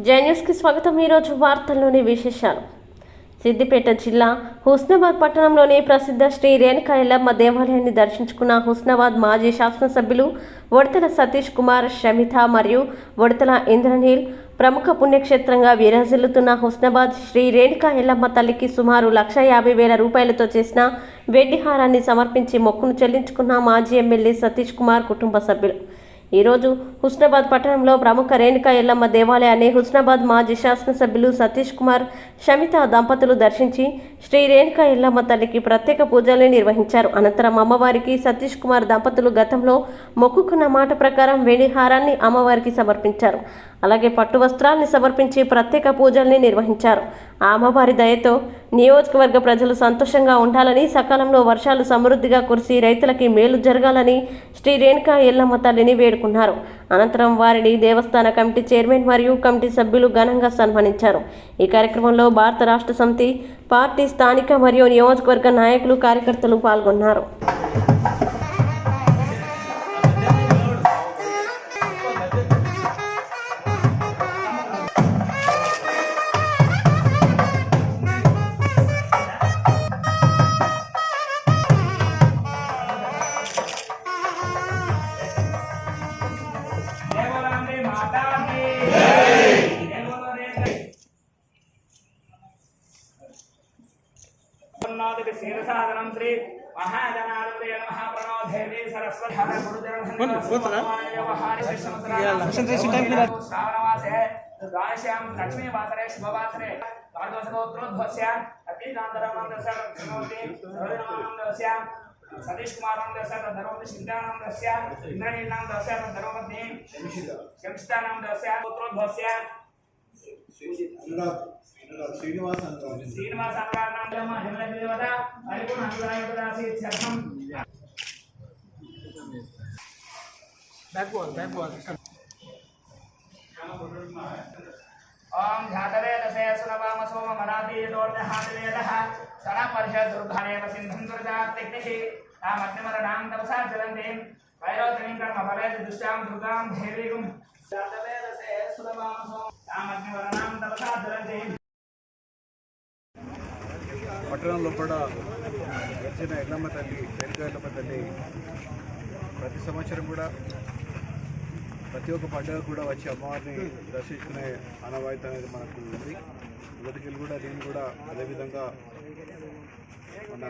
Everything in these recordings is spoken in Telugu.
జై న్యూస్కి స్వాగతం. ఈరోజు వార్తల్లోని విశేషాలు. సిద్దిపేట జిల్లా హుస్నాబాద్ పట్టణంలోని ప్రసిద్ధ శ్రీ రేణుకా ఎల్లమ్మ దేవాలయాన్ని దర్శించుకున్న హుస్నాబాద్ మాజీ శాసనసభ్యులు ఉడతల సతీష్ కుమార్, షమిత మరియు ఉడతల ఇంద్రనీల్. ప్రముఖ పుణ్యక్షేత్రంగా విరాజిల్లుతున్న హుస్నాబాద్ శ్రీ రేణుకా ఎల్లమ్మ తల్లికి సుమారు 1,50,000 రూపాయలతో చేసిన వెండి హారాన్ని సమర్పించి మొక్కును చెల్లించుకున్న మాజీ ఎమ్మెల్యే సతీష్ కుమార్ కుటుంబ సభ్యులు ఈరోజు హుస్నాబాద్ పట్టణంలో ప్రముఖ రేణుకా ఎల్లమ్మ దేవాలయాన్ని హుస్నాబాద్ మాజీ శాసనసభ్యులు సతీష్ కుమార్, షమిత దంపతులు దర్శించి శ్రీ రేణుకా ఎల్లమ్మ తల్లికి ప్రత్యేక పూజలు నిర్వహించారు. అనంతరం అమ్మవారికి సతీష్ కుమార్ దంపతులు గతంలో మొక్కుకున్న మాట ప్రకారం వెండి హారాన్ని అమ్మవారికి సమర్పించారు. అలాగే పట్టు వస్త్రాన్ని సమర్పించి ప్రత్యేక పూజల్ని నిర్వహించారు. ఆ అమ్మవారి దయతో నియోజకవర్గ ప్రజలు సంతోషంగా ఉండాలని, సకాలంలో వర్షాలు సమృద్ధిగా కురిసి రైతులకి మేలు జరగాలని శ్రీ రేణుకా ఎల్లమ్మ తల్లిని వేడుకున్నారు. అనంతరం వారిని దేవస్థాన కమిటీ చైర్మన్ మరియు కమిటీ సభ్యులు ఘనంగా సన్మానించారు. ఈ కార్యక్రమంలో భారత రాష్ట్ర సమితి పార్టీ స్థానిక మరియు నియోజకవర్గ నాయకులు, కార్యకర్తలు పాల్గొన్నారు. शीलसाधनं श्री महाजनालय महाप्रणोधेवी सरस्वती श्रावणमासे द्वादश्यां लक्ष्मीवासरे शुभवासरे कार्दोषगोत्रोद्भवस्यां अग्निकान्तरामन्दस्यां सतीश कुमारं दस्यां धर्मपति सिद्धानं दस्यां इंद्रनीलं दस्यां धर्मपत्नी शंस्तानं दस्यां गोत्रोद्भवस्यां श्रीनिवास ओम झातवेदसे सुनवाम सोम मनाति दोर्दहातवेदः सनपर्षद दुर्घानेव सिन्धं दुर्गात्तिक्तिः तामग्निमरणां तपसा ज्वलन्तीं वैरोचनीं कर्मफले दुष्टां दुर्गां देवीं झातवेदसे सुनवाम सोम तामग्निमरणां तपसा ज्वलन्तीं పట్టణంలో కూడా వచ్చిన ఎల్లమ్మ తల్లి, రేణుకా ఎల్లమ్మ తల్లి ప్రతి సంవత్సరం కూడా ప్రతి ఒక్క పండుగ కూడా వచ్చి అమ్మవారిని దర్శించుకునే ఆనవాయితీ అనేది మనకు ఉంది. మొదటికెళ్ళి కూడా నేను కూడా అదేవిధంగా మన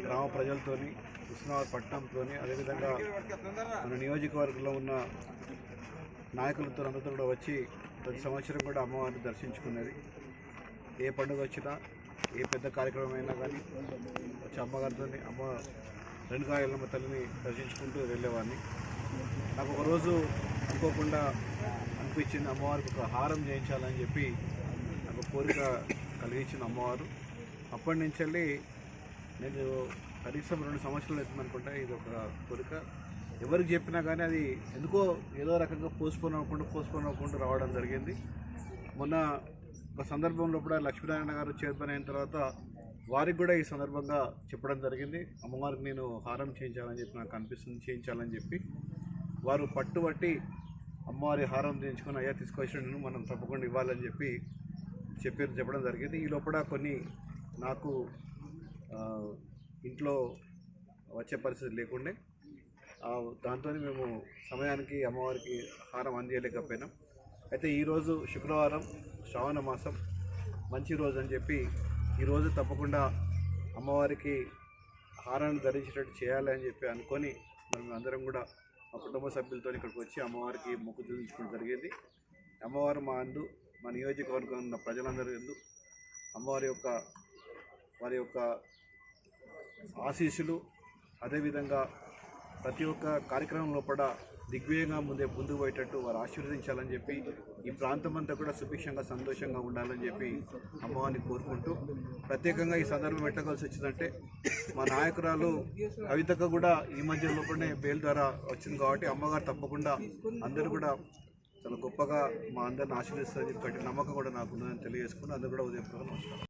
గ్రామ ప్రజలతోని, హుస్నాబాద్ పట్టణంతో, అదేవిధంగా మన నియోజకవర్గంలో ఉన్న నాయకులతో అందరితో కూడా వచ్చి ప్రతి సంవత్సరం కూడా అమ్మవారిని దర్శించుకునేది. ఏ పండుగ వచ్చినా, ఏ పెద్ద కార్యక్రమం అయినా కానీ వచ్చి అమ్మగారితో అమ్మ రేణుకా ఎల్లమ్మ తల్లిని దర్శించుకుంటూ వెళ్ళేవాడిని. నాకు ఒకరోజు అనుకోకుండా అనిపించింది అమ్మవారికి ఒక హారం చేయించాలని చెప్పి నాకు కోరిక కలిగించిన అమ్మవారు. అప్పటి నుంచి వెళ్ళి నేను కనీసం 2 సంవత్సరాలు అవుతుందనుకుంటా ఇది ఒక కోరిక. ఎవరికి చెప్పినా కానీ అది ఎందుకో ఏదో రకంగా పోస్ట్పోన్ అవ్వకుండా రావడం జరిగింది. మొన్న ఒక సందర్భంలో కూడా లక్ష్మీనారాయణ గారు చైర్మన్ అయిన తర్వాత వారికి కూడా ఈ సందర్భంగా చెప్పడం జరిగింది. అమ్మవారికి నేను హారం చేయించాలని చెప్పి నాకు అనిపిస్తుంది, చేయించాలని చెప్పి వారు పట్టుబట్టి అమ్మవారి హారం చేయించుకొని అయ్యా తీసుకొచ్చిన నేను మనం తప్పకుండా ఇవ్వాలని చెప్పి చెప్పడం జరిగింది. ఈ లోపల కొన్ని నాకు ఇంట్లో వచ్చే పరిస్థితి లేకుండే దాంతో మేము సమయానికి అమ్మవారికి హారం అందియలేకపోయినాం. అయితే ఈరోజు శుక్రవారం, శ్రావణ మాసం మంచి రోజు అని చెప్పి ఈరోజు తప్పకుండా అమ్మవారికి హారాన్ని ధరించేటట్టు చేయాలి అని చెప్పి అనుకొని మనం అందరం కూడా మా కుటుంబ సభ్యులతో ఇక్కడికి వచ్చి అమ్మవారికి మొక్కు చెల్లించుకోవడం జరిగింది. అమ్మవారు మా నియోజకవర్గం ఉన్న ప్రజలందరూ వారి యొక్క ఆశీస్సులు, అదేవిధంగా ప్రతి ఒక్క కార్యక్రమం లోపల దిగ్విజయంగా ముందుకు పోయేటట్టు వారు ఆశీర్వదించాలని చెప్పి ఈ ప్రాంతం అంతా కూడా సుభిక్షంగా, సంతోషంగా ఉండాలని చెప్పి అమ్మవారిని కోరుకుంటూ, ప్రత్యేకంగా ఈ సందర్భం పెట్టవలసి వచ్చిందంటే మా నాయకురాలు కవితకు కూడా ఈ మధ్య లోపలనే బెయిల్ ద్వారా వచ్చింది కాబట్టి అమ్మగారు తప్పకుండా అందరూ కూడా చాలా గొప్పగా మా అందరిని ఆశీర్వదిస్తారని చెప్పి నమ్మకం కూడా నాకు ఉందని తెలియజేసుకుని అందరూ కూడా ఉదయం నమస్కారం.